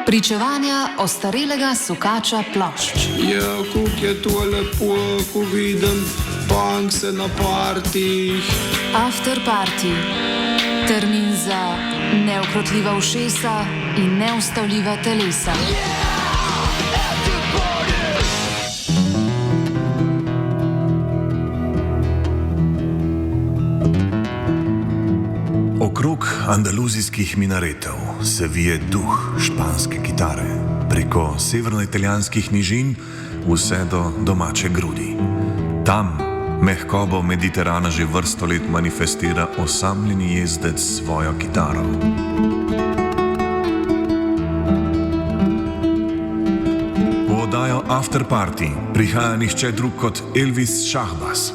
Pričevanja ostarelega sukača plošč. Ja, kako je to lepo, ko vidim punkse na partijih. After party. Termin za neukrotljiva ušesa in neustavljiva telesa. Okrog andaluzijskih minaretov se vije duh španske kitare, preko severnoitalijanskih nižin vse do domače grudi. Tam mehkobo Mediterana že vrsto let manifestira osamljeni jezdec s svojo kitaro. V oddajo After Party prihaja nihče drug kot Elvis Shahbaz.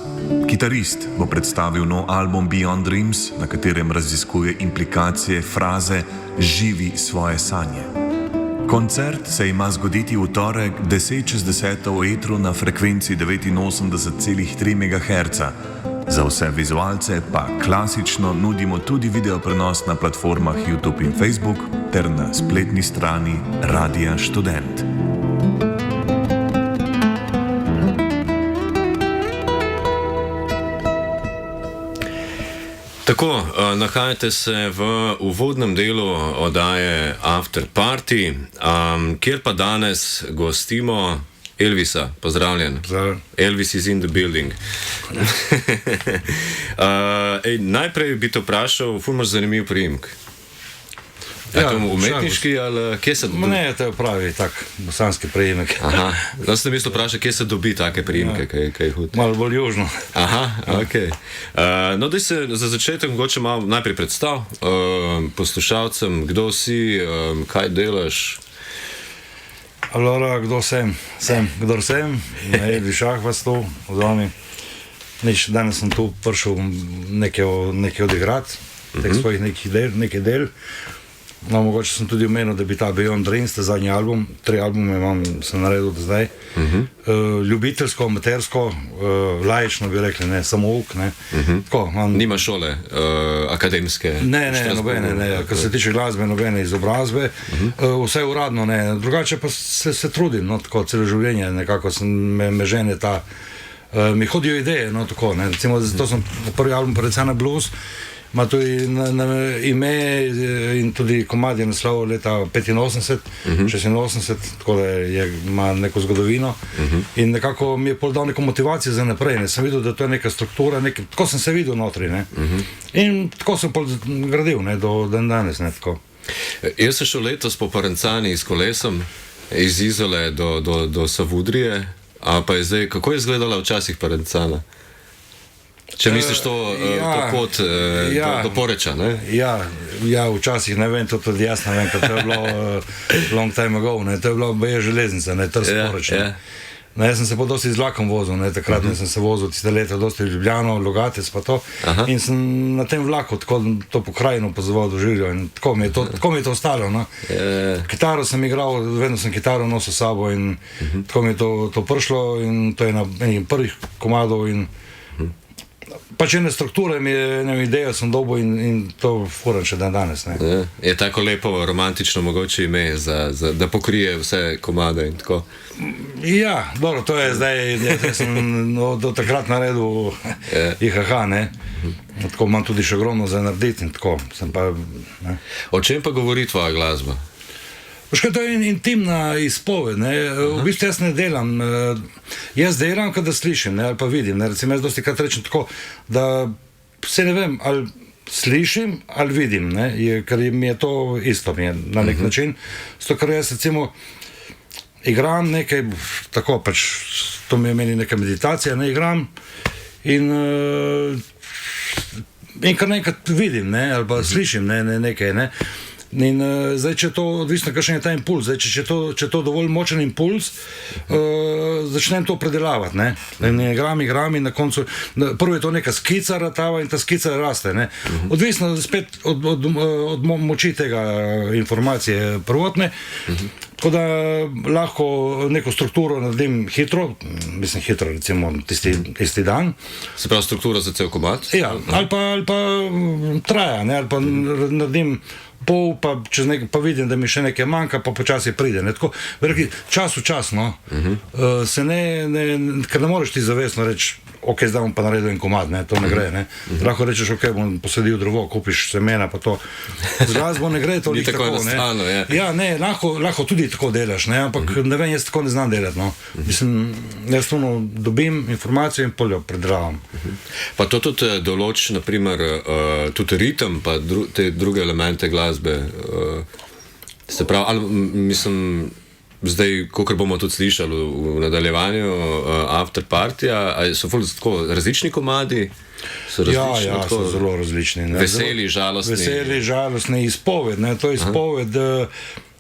Kitarist bo predstavil nov album Beyond Dreams, na katerem raziskuje implikacije fraze "Živi svoje sanje". Koncert se ima zgoditi v torek 10:10 v etru na frekvenci 89,3 MHz. Za vse vizualce pa klasično nudimo tudi video prenos na platformah YouTube in Facebook ter na spletni strani Radia Študent. Tako, nahajate se v uvodnem delu oddaje After Party, kjer pa danes gostimo Elvisa. Pozdravljen. Elvis is in the building. Najprej bi te vprašal, ful imaš zanimiv priimek. Je to umetniški ali kje se dobi? Ne, to je pravi tak bosanski priimek. Aha, da sem mislil vprašati, kje se dobi take priimke, kaj je hud. Malo bolj južno. Aha, ok. No, daj se za začetek mogoče malo najprej predstav poslušalcem, kdo si, kaj delaš. Allora, kdo sem? Kdor sem, Elvis Shahbaz tu, z vami. Danes sem tu prišel nekaj odigrati, teh svojih nekaj del. No, mogoče sem tudi omenil, da bi ta Beyond Dreams, ta zadnji album, 3 albume sem naredil do zdaj, ljubiteljsko, amatersko, laično bi rekli, ne, samouk, ne. Tako, Nima šole akademske? Ne, nobene, ne, kar se tiče glasbe, nobene izobrazbe, vse uradno, ne, drugače pa se trudim, no, tako, celo življenje, nekako me žene ta, mi hodijo ideje, no, tako, ne, recimo, zato sem prvi album Parecana Blues, ima tudi ime in tudi komad je naslov leta 85, 86, tako da ima neko zgodovino in nekako mi je pol dal neko motivacijo za naprej, ne, sem videl, da to je neka struktura, tako sem se videl notri, ne, in tako sem pol gradil, ne, do danes, ne, tako. Jaz sem šel letos po Parencani s kolesom, iz Izole do Savudrije, a pa je zdaj, kako je izgledala včasih Parencana? Če misliš to pot do Poreča, ne? Ja, včasih, ne vem, to tudi jaz ne vem, ker to je bilo long time ago, ne, to je bila beja železnica, ne, Trst Poreč, ne. No, jaz sem se pa dosti z vlakom vozil, ne, takrat sem se vozil tiste leta dosti v Ljubljano, Logatec pa to, in sem na tem vlaku tako to pokrajino pozoval doživljal in tako mi je to ostalo, no. Kitaro sem igral, vedno sem kitaro nosil s sabo in tako mi je to prišlo in to je na enih prvih komadov in pač ene strukture mi je, eno idejo sem dobil in to furam še dan danes, ne. Je tako lepo romantično mogoče ime, da pokrije vse komade in tako. Ja, dobro, to je zdaj, jaz sem do takrat naredil IHH, ne. Tako imam tudi še ogromno za narediti in tako, sem pa, ne. O čem pa govori tvoja glasba? Veš kaj, to je intimna izpoved, ne, v bistvu jaz ne delam, jaz delam, kada slišim, ne, ali pa vidim, ne, recimo jaz dosti krat rečem tako, da se ne vem, ali slišim, ali vidim, ne, ker mi je to isto, mi je na nek način, zato ker jaz recimo igram nekaj, tako pač, to mi je meni neka meditacija, ne, igram in kar nekaj vidim, ne, ali pa slišim, ne, nekaj, ne. In zdaj, če to odvisno, kakšen je ta impuls, zdaj, če to dovolj močen impuls, začnem to predelavati, ne. Igram in na koncu, prvo je to neka skica ratava in ta skica raste, ne. Odvisno spet od moči tega informacije prvotne, tako da lahko neko strukturo naredim hitro, recimo tisti dan. Se pravi strukturo za cel komad? Ja, ali pa traja, ne, ali pa naredim pol, pa, pa vidim, da mi še nekaj manjka, pa počasi pride. Ne? Tako, rekli, čas v čas, no. Se ker ne moreš ti zavestno reči, ok, zdaj bom pa naredil en komad, ne? To ne gre. Ne? Lahko rečeš, ok, bom posadil drevo, kupiš semena, pa to. Z glasbo ne gre toliko tako enostavno, ne? Ja, ne, lahko tudi tako delaš, ne? Ampak ne vem, jaz tako ne znam delati, no. Mislim, jaz dobim informacijo in poljo predravam. Pa to tudi določ, naprimer, tudi ritem, pa te druge elemente glasbe. Se pravi, ali mislim, zdaj, kakor bomo tudi slišali v nadaljevanju After Partyja, so tako različni komadi? Ja, so zelo različni. Ne? Veseli, žalostni. Veseli, žalostni, izpoved, ne? To je izpoved.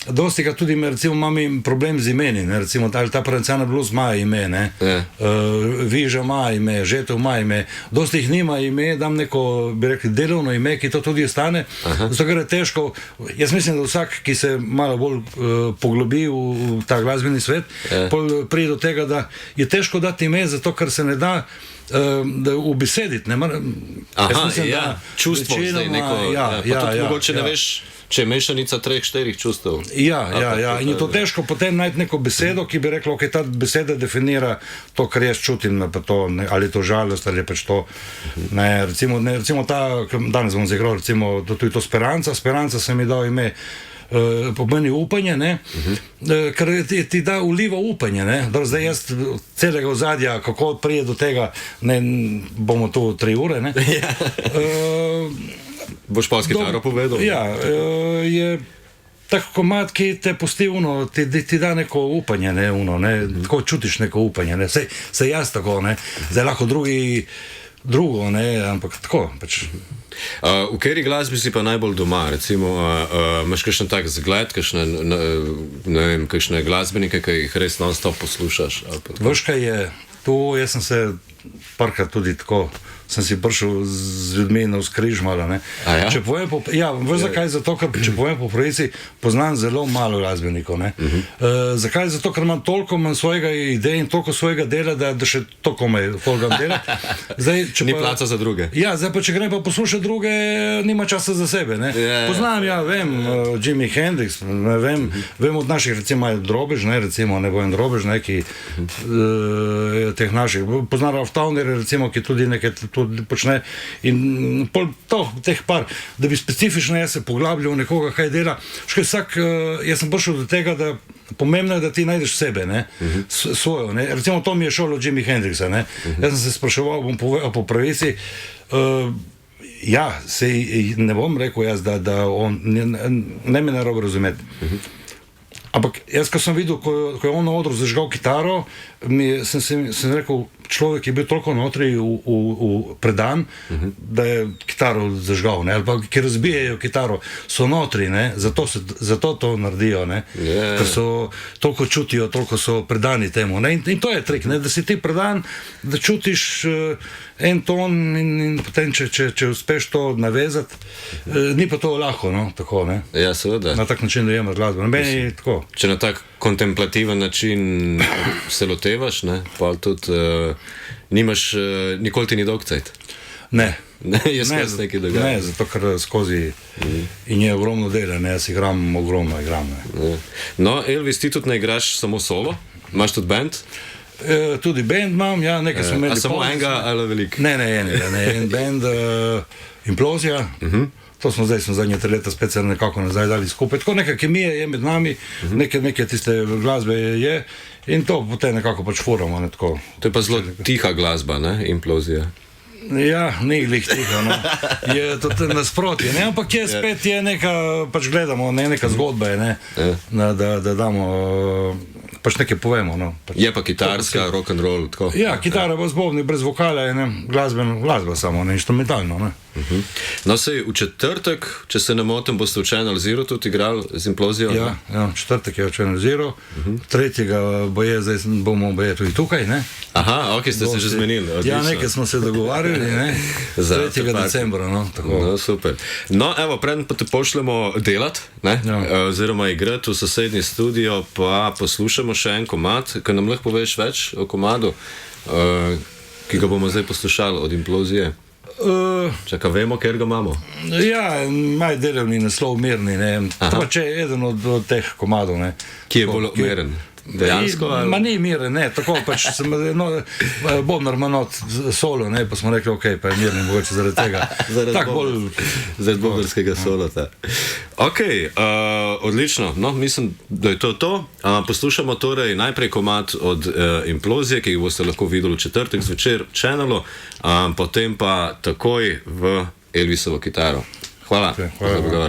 Dosti ga tudi imam problem z imeni, ne? Recimo ta Parencana blues ima ime, ne? Viža ima ime, Žetev ima ime, dosti jih nima ime, dam neko, bi rekli, delovno ime, ki to tudi ostane, zato ker je težko. Jaz mislim, da vsak, ki se malo bolj poglobi v ta glasbeni svet, pride do tega, da je težko dati ime, zato ker se ne da ubesediti. Aha, ja, čustvo zdaj neko, pa tudi mogoče ne veš, če je mešanica 3-4 čustev. Ja, in je to težko potem najti neko besedo, ki bi rekla, ok, ta beseda definira to, kar jaz čutim, pa to, ali je to žalost, ali je pač to, ne, recimo ta, danes bom zagral, recimo, tudi to Speranca se mi dal ime, pomeni upanje, ne, ker ti da uliva upanje, ne, da zdaj jaz celega ozadja, kako prije do tega, ne, bomo tu 3 ure, ne. Boš pa s kitaro povedal? Ja, je tak komad, ki te pusti ti da neko upanje, ne, tako čutiš neko upanje, ne, se jaz tako, ne, zdaj lahko drugo, ne, ampak tako, pač. V kateri glasbi si pa najbolj doma, recimo, imaš kakšen tak zgled, kakšne glasbenike, ki jih res non-stop poslušaš? Veš, kaj je, jaz sem se parkrat tudi tako, sem si prišel z ljudmi na vzkriž malo, ne. Ja? Če povem veš zakaj? Zato, ker če povem po pravici, poznam zelo malo glasbenikov, ne. Zakaj? Zato, ker imam svojega idej in toliko svojega dela, da še toliko me folgam delati. Ni placa za druge. Ja, zdaj pa, če grem pa poslušati druge, nima časa za sebe, ne. Poznam, vem, Jimi Hendrix, vem od naših, recimo, Drobež, ne, recimo, Nebojn Drobež, neki teh naših. Poznam Ralph Towner, recimo, ki tudi nekaj tudi počne in teh par, da bi specifično jaz se poglabljal nekoga, kaj dela. Jaz sem prišel do tega, da pomembno je, da ti najdeš sebe, ne, svojo, ne. Recimo, to mi je šlo od Jimi Hendrixa, ne. Jaz sem se spraševal, bom povedal po pravici, ja, ne bom rekel jaz, da on, ne me narobe razumeti. Ampak jaz, ko sem videl, ko je on na odru zažgal kitaro, sem rekel, človek je bil toliko notri v predan, da je kitaro zažgal, ne, ali pa ki razbijajo kitaro, so notri, ne, zato to naredijo, ne, ker so toliko čutijo, toliko so predani temu, ne, in to je trik, ne, da si ti predan, da čutiš en ton in potem, če uspeš to navezati, ni pa to lahko, no, tako, ne. Ja, seveda. Na tak način dojemaš glasbo, meni tako. Če na tak kontemplativen način se lotevaš, ne, pa tudi nimaš, nikoli ti ni dolg cajt. Ne. Je skozi nekaj dogaja. Ne, zato ker skozi in je ogromno dela, ne, jaz ogromno igram, ne. No, Elvis, ti tudi ne igraš samo solo? Imaš tudi band? Tudi band imam, ja, nekaj smo imeli. A samo enega ali veliko? Ne, en band, Implozija. To smo zadnje 3 leta spet se nekako nazaj dali skupaj. Tako neka kemija je med nami, nekaj tiste glasbe je in to potem nekako pač furamo. Ne, tako. To je pa zelo tiha glasba, ne, Implozija. Ja, ni glih tiha, no. Je to nasprotje, ne, ampak je spet je neka, pač gledamo, neka zgodba je, ne, da damo, pač nekaj povemo, no. Pač, je pa kitarska, rock'n'roll, tako. Ja, kitara brez bobni, brez vokala je, ne, glasba samo, ne, instrumentalno, ne. No, sej v četrtek, če se ne motim, boste v Channel Zero tudi igrali z Implozijo? Ja, četrtek je v Channel Zero, 3. bomo tudi tukaj, ne. Aha, ok, ste se že zmenili. Ja, nekaj smo se dogovarjali, ne, 3. decembra, no, tako. No, super. No, evo, preden pa te pošljemo delat, ne, oziroma igrati v sosednji studio, pa poslušamo še en komad, ker nam lahko poveš več o komadu, ki ga bomo zdaj poslušali od Implozije. Čakaj, vemo, ker ga imamo. Ja, maj delovni naslov mirni, ne. Pač je eden od teh komadov, ne. Ki je bolj miren. Dejansko? Ma ni miren, ne, tako pač sem, Bobnar ima not solo, ne, pa smo rekli, ok, pa je mirni mogoče zaradi tega. Tak bolj... Zaradi bobnarskega solota. Ok, odlično, no, mislim, da je to. Poslušamo torej najprej komad od Implozije, ki jih boste lahko videli v četrtek zvečer v Channalu, potem pa takoj v Elvisovo kitaro. Hvala. Hvala.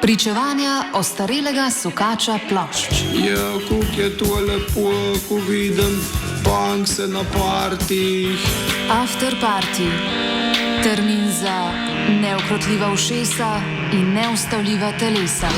Pričevanja ostarelega sukača plošč. Ja, kako je to lepo, ko vidim punkse na partijih. After Party. Termin za neukrotljiva ušesa in neustavljiva telesa.